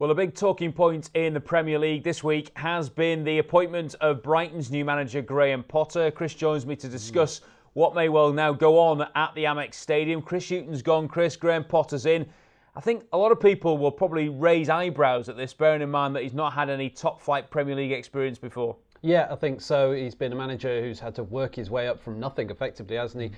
Well, a big talking point in the Premier League this week has been the appointment of Brighton's new manager, Graham Potter. Chris joins me to discuss what may well now go on at the Amex Stadium. Chris Hughton's gone, Chris. Graham Potter's in. I think a lot of people will probably raise eyebrows at this, bearing in mind that he's not had any top-flight Premier League experience before. Yeah, I think so. He's been a manager who's had to work his way up from nothing, effectively, hasn't he?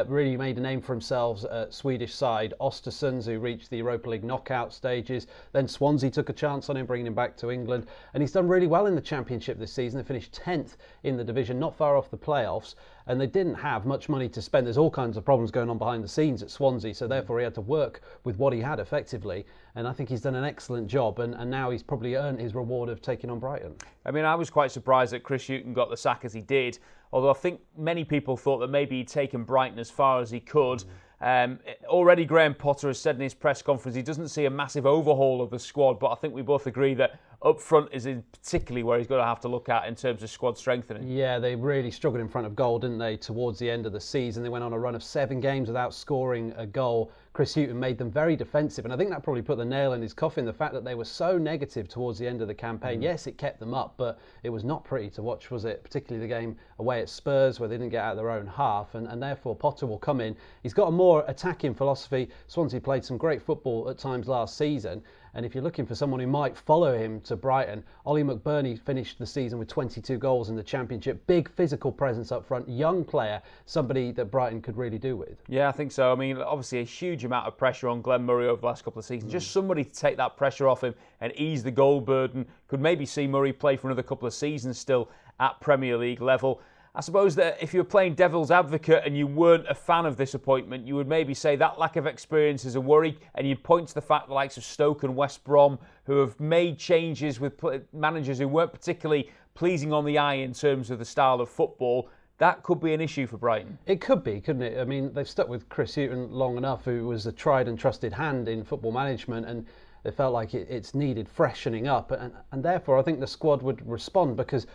Really made a name for himself at Swedish side Östersund, who reached the Europa League knockout stages. Then Swansea took a chance on him, bringing him back to England. And he's done really well in the Championship this season. They finished 10th in the division, not far off the playoffs. And they didn't have much money to spend. There's all kinds of problems going on behind the scenes at Swansea, so therefore he had to work with what he had effectively. And I think he's done an excellent job, and now he's probably earned his reward of taking on Brighton. I mean, I was quite surprised that Chris Hughton got the sack as he did, although I think many people thought that maybe he'd taken Brighton as far as he could. Already Graham Potter has said in his press conference he doesn't see a massive overhaul of the squad, but I think we both agree that up front is particularly where he's going to have to look at in terms of squad strengthening. Yeah, they really struggled in front of goal, didn't they, towards the end of the season. They went on a run of 7 games without scoring a goal. Chris Hughton made them very defensive, and I think that probably put the nail in his coffin, the fact that they were so negative towards the end of the campaign. Yes, it kept them up, but it was not pretty to watch, was it? Particularly the game away at Spurs, where they didn't get out of their own half, and therefore Potter will come in. He's got a more attacking philosophy. Swansea played some great football at times last season, and if you're looking for someone who might follow him to Brighton, Ollie McBurney finished the season with 22 goals in the Championship. Big physical presence up front, young player, somebody that Brighton could really do with. Yeah, I think so. I mean, obviously a huge amount of pressure on Glenn Murray over the last couple of seasons. Just somebody to take that pressure off him and ease the goal burden. Could maybe see Murray play for another couple of seasons still at Premier League level. I suppose that if you were playing devil's advocate and you weren't a fan of this appointment, you would maybe say that lack of experience is a worry, and you'd point to the fact the likes of Stoke and West Brom, who have made changes with managers who weren't particularly pleasing on the eye in terms of the style of football. That could be an issue for Brighton. It could be, couldn't it? I mean, they've stuck with Chris Hughton long enough, who was a tried and trusted hand in football management, and they felt like it's needed freshening up, and therefore I think the squad would respond, because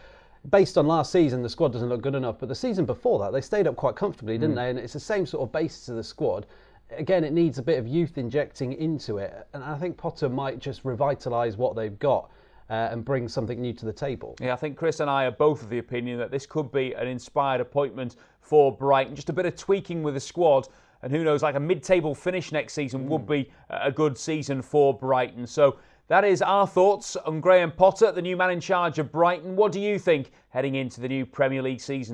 based on last season, the squad doesn't look good enough, but the season before that, they stayed up quite comfortably, didn't they? And it's the same sort of basis of the squad. Again, it needs a bit of youth injecting into it, and I think Potter might just revitalise what they've got and bring something new to the table. Yeah, I think Chris and I are both of the opinion that this could be an inspired appointment for Brighton. Just a bit of tweaking with the squad, and who knows, like a mid-table finish next season would be a good season for Brighton. So that is our thoughts on Graham Potter, the new man in charge of Brighton. What do you think heading into the new Premier League season?